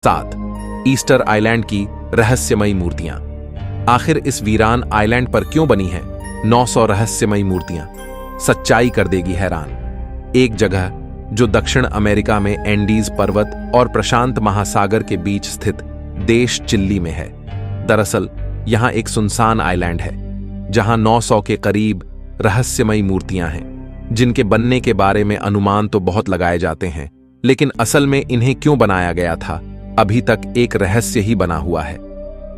7. Easter island की रहस्यमयी मूर्तियां। आखिर इस वीरान आइलैंड पर क्यों बनी हैं 900 रहस्यमयी मूर्तियां? सच्चाई कर देगी हैरान। एक जगह जो दक्षिण अमेरिका में एंडीज पर्वत और प्रशांत महासागर के बीच स्थित देश चिली में है। दरअसल यहां एक सुनसान आइलैंड है जहां 900 के करीब रहस्यमयी मूर्तियां हैं, जिनके बनने के बारे में अनुमान तो बहुत लगाए जाते हैं, लेकिन असल में इन्हें क्यों बनाया गया था अभी तक एक रहस्य ही बना हुआ है।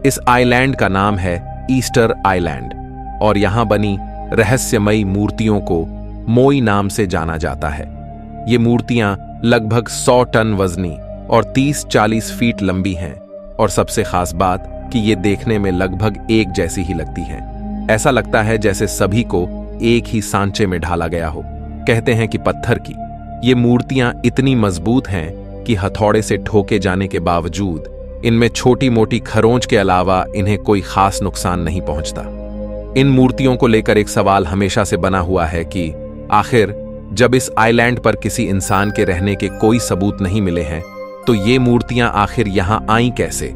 इस आइलैंड का नाम है ईस्टर आइलैंड और यहां बनी रहस्यमयी मूर्तियों को मोई नाम से जाना जाता है। ये मूर्तियां लगभग 100 टन वजनी और 30-40 फीट लंबी हैं और सबसे खास बात कि ये देखने में लगभग एक जैसी ही लगती हैं। ऐसा लगता है जैसे सभी को एक ही सांचे में ढाला गया हो। कहते हैं कि पत्थर की ये मूर्तियां इतनी मजबूत हैं कि हथौड़े से ठोके जाने के बावजूद इनमें छोटी मोटी खरोंच के अलावा इन्हें कोई खास नुकसान नहीं पहुंचता। इन मूर्तियों को लेकर एक सवाल हमेशा से बना हुआ है कि आखिर जब इस आइलैंड पर किसी इंसान के रहने के कोई सबूत नहीं मिले हैं तो ये मूर्तियां आखिर यहां आईं कैसे,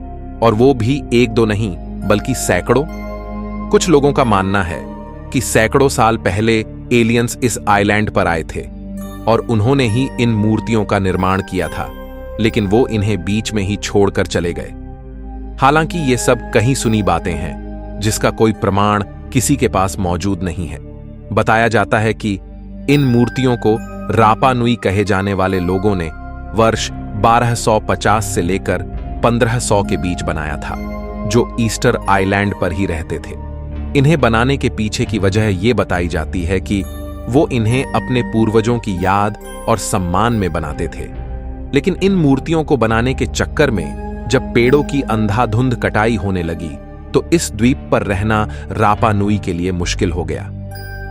और वो भी एक दो नहीं बल्कि सैकड़ों। कुछ लोगों का मानना है कि सैकड़ों साल पहले एलियंस इस आइलैंड पर आए थे और उन्होंने ही इन मूर्तियों का निर्माण किया था, लेकिन वो इन्हें बीच में ही छोड़कर चले गए। हालांकि ये सब कहीं सुनी बातें हैं जिसका कोई प्रमाण किसी के पास मौजूद नहीं है। बताया जाता है कि इन मूर्तियों को रापा नुई कहे जाने वाले लोगों ने वर्ष 1250 से लेकर 1500 के बीच बनाया था, जो ईस्टर आइलैंड पर ही रहते थे। इन्हें बनाने के पीछे की वजह यह बताई जाती है कि वो इन्हें अपने पूर्वजों की याद और सम्मान में बनाते थे। लेकिन इन मूर्तियों को बनाने के चक्कर में जब पेड़ों की अंधाधुंध कटाई होने लगी तो इस द्वीप पर रहना रापा नुई के लिए मुश्किल हो गया।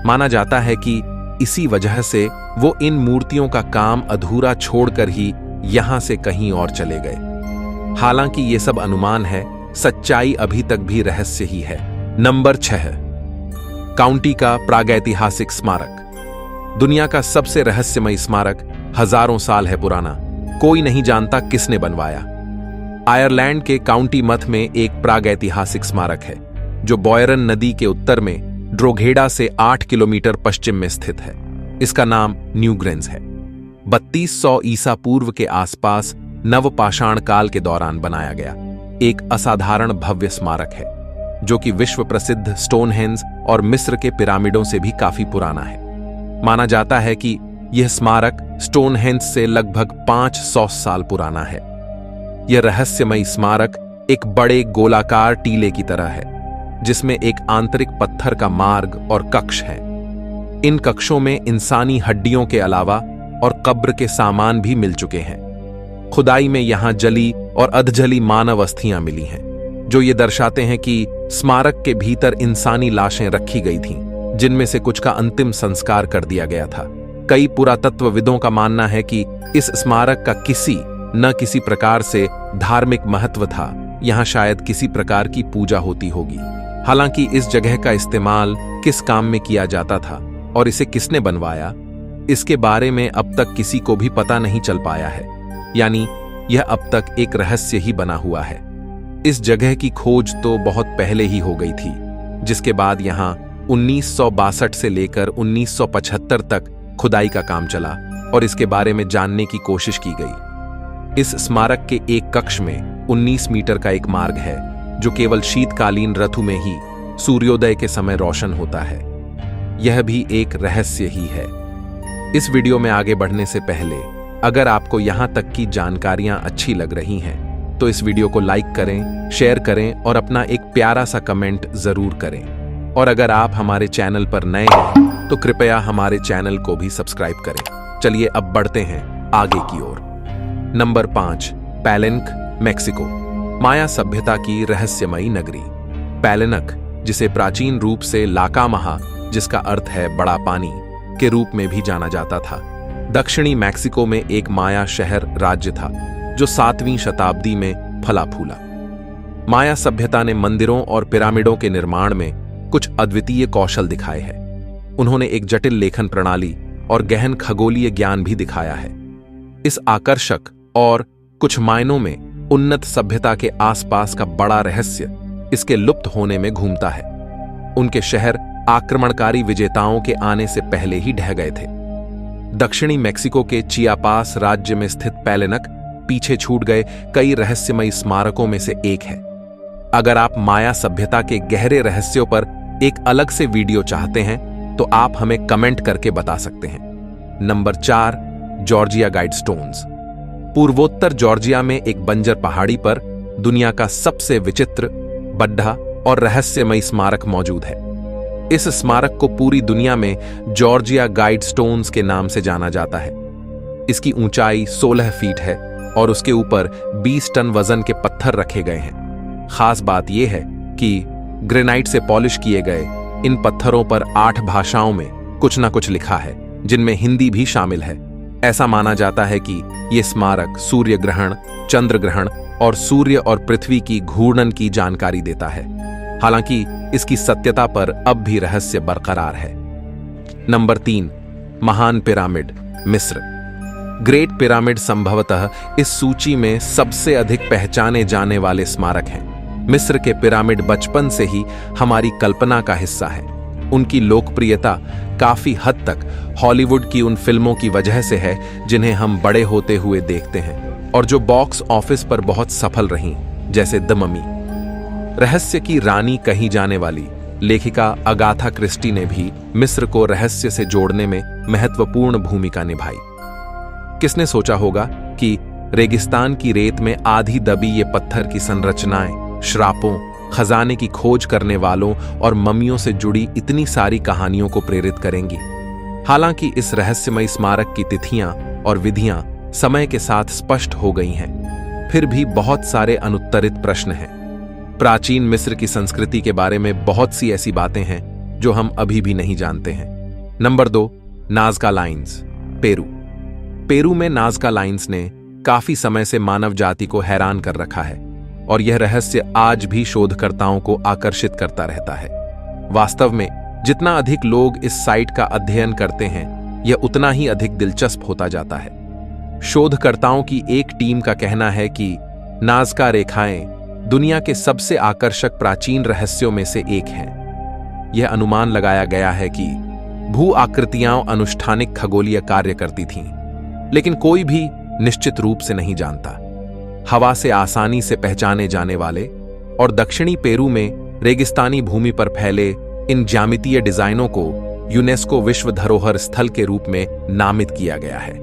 माना जाता है कि इसी वजह से वो इन मूर्तियों का काम अधूरा छोड़कर ही यहां से कहीं और चले गए। हालांकि ये सब अनुमान है, सच्चाई अभी तक भी रहस्य ही है। नंबर 6, काउंटी का प्रागैतिहासिक स्मारक। दुनिया का सबसे रहस्यमयी स्मारक हजारों साल है पुराना, कोई नहीं जानता किसने बनवाया। आयरलैंड के काउंटी मथ में एक प्रागैतिहासिक स्मारक है जो बॉयरन नदी के उत्तर में ड्रोघेडा से 8 किलोमीटर पश्चिम में स्थित है। इसका नाम न्यूग्रेन्स है। 3200 ईसा पूर्व के आसपास नवपाषाण काल के दौरान बनाया गया एक असाधारण भव्य स्मारक है जो कि विश्व प्रसिद्ध स्टोनहेंज और मिस्र के पिरामिडों से भी काफी पुराना है। माना जाता है कि यह स्मारक स्टोनहेंज से लगभग 500 साल पुराना है। यह रहस्यमयी स्मारक एक बड़े गोलाकार टीले की तरह है जिसमें एक आंतरिक पत्थर का मार्ग और कक्ष है। इन कक्षों में इंसानी हड्डियों के अलावा और कब्र के सामान भी मिल चुके हैं। खुदाई में यहां जली और अधजली मानव अस्थियां मिली हैं जो ये दर्शाते हैं कि स्मारक के भीतर इंसानी लाशें रखी गई थीं, जिनमें से कुछ का अंतिम संस्कार कर दिया गया था। कई पुरातत्वविदों का मानना है कि इस स्मारक का किसी न किसी प्रकार से धार्मिक महत्व था। यहां शायद किसी प्रकार की पूजा होती होगी। हालांकि इस जगह का इस्तेमाल किस काम में किया जाता था और इसे किसने बनवाया, इसके बारे में अब तक किसी को भी पता नहीं चल पाया है। यानी यह अब तक एक रहस्य ही बना हुआ है। इस जगह की खोज तो बहुत पहले ही हो गई थी, जिसके बाद यहां 1962 से लेकर 1975 तक खुदाई का काम चला और इसके बारे में जानने की कोशिश की गई। इस स्मारक के एक कक्ष में 19 मीटर का एक मार्ग है जो केवल शीतकालीन ऋतु में ही सूर्योदय के समय रोशन होता है। यह भी एक रहस्य ही है। इस वीडियो में आगे बढ़ने से पहले अगर आपको यहां तक की जानकारियां अच्छी लग रही हैं तो इस वीडियो को लाइक करें, शेयर करें और अपना एक प्यारा सा कमेंट जरूर करें। और अगर आप हमारे चैनल पर नए हैं तो कृपया हमारे चैनल को भी सब्सक्राइब करें। चलिए अब बढ़ते हैं आगे की ओर। Number 5, पैलेनक, Mexico. माया सभ्यता की रहस्यमयी नगरी। पैलेनक, जिसे प्राचीन रूप से लाकामहा, जिसका अर्थ है बड़ा पानी, के रूप में भी जाना जाता था, दक्षिणी मैक्सिको में एक माया शहर राज्य था जो 7वीं शताब्दी में फला फूला। माया सभ्यता ने मंदिरों और पिरामिडों के निर्माण में कुछ अद्वितीय कौशल दिखाए हैं। उन्होंने एक जटिल लेखन प्रणाली और गहन खगोलीय ज्ञान भी दिखाया है। इस आकर्षक और कुछ मायनों में उन्नत सभ्यता के आसपास का बड़ा रहस्य इसके लुप्त होने में घूमता है। उनके शहर आक्रमणकारी विजेताओं के आने से पहले ही ढह गए थे। दक्षिणी मेक्सिको के चियापास राज्य में स्थित पैलेनक पीछे छूट गए कई रहस्यमयी स्मारकों में से एक है। अगर आप माया सभ्यता के गहरे रहस्यों पर एक अलग से वीडियो चाहते हैं तो आप हमें कमेंट करके बता सकते हैं। Number 4, Georgia Guidestones. पूर्वोत्तर जॉर्जिया में एक बंजर पहाड़ी पर दुनिया का सबसे विचित्र, बड्ढा और रहस्यमयी स्मारक मौजूद है। इस स्मारक को पूरी दुनिया में जॉर्जिया गाइडस्टोन्स के नाम से जाना जाता है। इसकी ऊंचाई 16 फीट है और उसके ऊपर 20 टन वजन के पत्थर रखे गए हैं। खास बात यह है कि ग्रेनाइट से पॉलिश किए गए इन पत्थरों पर 8 भाषाओं में कुछ ना कुछ लिखा है, जिनमें हिंदी भी शामिल है। ऐसा माना जाता है कि यह स्मारक सूर्य ग्रहण, चंद्र ग्रहण और सूर्य और पृथ्वी की घूर्णन की जानकारी देता है। हालांकि इसकी सत्यता पर अब भी रहस्य बरकरार है। नंबर 3, महान पिरामिड, मिस्र। ग्रेट पिरामिड संभवतः इस सूची में सबसे अधिक पहचाने जाने वाले स्मारक हैं। मिस्र के पिरामिड बचपन से ही हमारी कल्पना का हिस्सा है। उनकी लोकप्रियता काफी हद तक हॉलीवुड की उन फिल्मों की वजह से है जिन्हें हम बड़े होते हुए देखते हैं और जो बॉक्स ऑफिस पर बहुत सफल रहीं, जैसे द ममी। रहस्य की रानी कही जाने वाली लेखिका अगाथा क्रिस्टी ने भी मिस्र को रहस्य से जोड़ने में महत्वपूर्ण भूमिका निभाई। किसने सोचा होगा कि रेगिस्तान की रेत में आधी दबी ये पत्थर की संरचनाएं श्रापों, खजाने की खोज करने वालों और मम्मियों से जुड़ी इतनी सारी कहानियों को प्रेरित करेंगी। हालांकि इस रहस्यमयी स्मारक की तिथियां और विधियां समय के साथ स्पष्ट हो गई हैं, फिर भी बहुत सारे अनुत्तरित प्रश्न हैं। प्राचीन मिस्र की संस्कृति के बारे में बहुत सी ऐसी बातें हैं जो हम अभी भी नहीं जानते हैं। Number 2, Nazca lines, Peru. Peru में नाज़का लाइन्स ने काफी समय से मानव जाति को हैरान कर रखा है और यह रहस्य आज भी शोधकर्ताओं को आकर्षित करता रहता है। वास्तव में जितना अधिक लोग इस साइट का अध्ययन करते हैं, यह उतना ही अधिक दिलचस्प होता जाता है। शोधकर्ताओं की एक टीम का कहना है कि नाज़का रेखाएं दुनिया के सबसे आकर्षक प्राचीन रहस्यों में से एक हैं। यह अनुमान लगाया गया है कि भू आकृतियां अनुष्ठानिक खगोलीय कार्य करती थीं, लेकिन कोई भी निश्चित रूप से नहीं जानता। हवा से आसानी से पहचाने जाने वाले और दक्षिणी पेरू में रेगिस्तानी भूमि पर फैले इन ज्यामितीय डिजाइनों को यूनेस्को विश्व धरोहर स्थल के रूप में नामित किया गया है।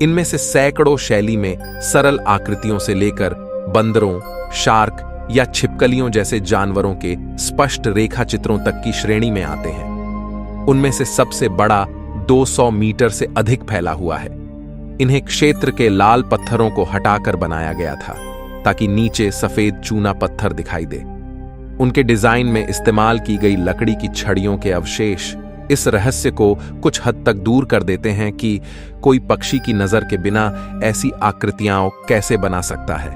इनमें से सैकड़ों शैली में सरल आकृतियों से लेकर बंदरों, शार्क या छिपकलियों जैसे जानवरों के स्पष्ट रेखा चित्रों तक की श्रेणी में आते हैं। उनमें से सबसे बड़ा 200 मीटर से अधिक फैला हुआ है। इन्हें क्षेत्र के लाल पत्थरों को हटाकर बनाया गया था ताकि नीचे सफेद चूना पत्थर दिखाई दे। उनके डिजाइन में इस्तेमाल की गई लकड़ी की छड़ियों के अवशेष इस रहस्य को कुछ हद तक दूर कर देते हैं कि कोई पक्षी की नजर के बिना ऐसी आकृतियां कैसे बना सकता है,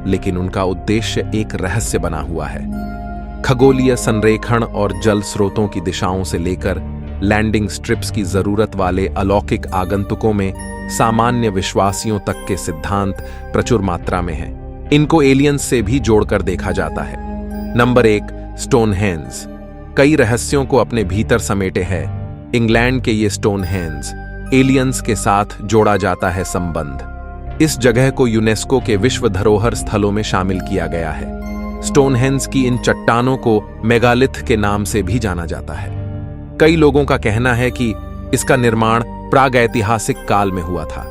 लेकिन उनका उद्देश्य एक रहस्य बना हुआ है। खगोलीय संरेखण और जल स्रोतों की दिशाओं से लेकर लैंडिंग स्ट्रिप्स की जरूरत वाले अलौकिक आगंतुकों में सामान्य विश्वासियों तक के सिद्धांत प्रचुर मात्रा में हैं। इनको एलियंस से भी जोड़कर देखा जाता है। Number 1, Stonehenge. कई रहस्यों को अपने भीतर समेटे है। इंग्लैंड के ये स्टोनहेंज एलियंस के साथ जोड़ा जाता है संबंध। इस जगह को यूनेस्को के विश्व धरोहर स्थलों में शामिल किया गया है। स्टोनहेंज की इन चट्टानों को मेगालिथ के नाम से भी जाना जाता है। कई लोगों का कहना है कि इसका निर्माण प्रागैतिहासिक काल में हुआ था।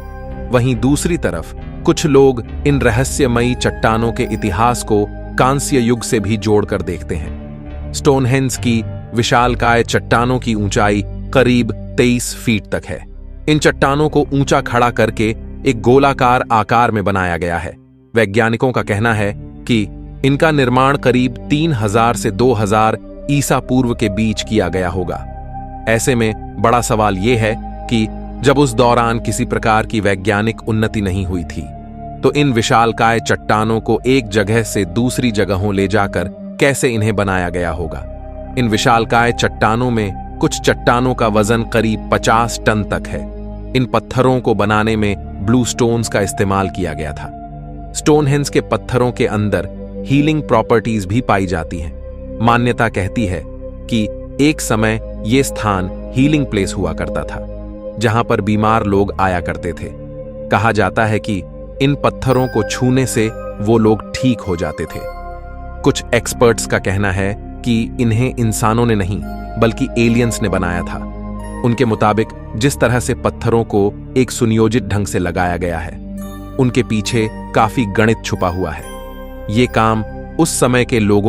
वहीं दूसरी तरफ कुछ लोग इन रहस्यमयी चट्टानों के इतिहास को कांस्य युग से भी जोड़कर देखते हैं। स्टोनहेंज की विशालकाय चट्टानों की ऊंचाई करीब 23 फीट तक है। इन चट्टानों को ऊंचा खड़ा करके एक गोलाकार आकार में बनाया गया है। वैज्ञानिकों का कहना है कि इनका निर्माण करीब 3000 से 2000 ईसा पूर्व के बीच किया गया होगा। ऐसे में बड़ा सवाल यह है कि जब उस दौरान किसी प्रकार की वैज्ञानिक उन्नति नहीं हुई थी, तो इन विशालकाय चट्टानों को एक जगह से दूसरी जगहों ले जाकर कैसे इन्हें बनाया गया होगा। इन विशालकाय चट्टानों में कुछ चट्टानों का वजन करीब 50 टन तक है। इन पत्थरों को बनाने में ब्लू स्टोन्स का इस्तेमाल किया गया था। स्टोनहेंज के पत्थरों के अंदर हीलिंग प्रॉपर्टीज भी पाई जाती हैं। मान्यता कहती है कि एक समय यह स्थान हीलिंग प्लेस हुआ करता था, जहां पर बीमार लोग आया करते थे। कहा जाता है कि इन पत्थरों को छूने से वो लोग ठीक हो जाते थे। कुछ एक्सपर्ट्स का कहना है कि इन्हें इंसानों ने नहीं बल्कि एलियंस ने बनाया था। उनके मुताबिक जिस तरह से पत्थरों को एक सुनियोजित ढंग से लगाया गया है, उनके पीछे काफी गणित छुपा हुआ है। ये काम उस समय के लोगों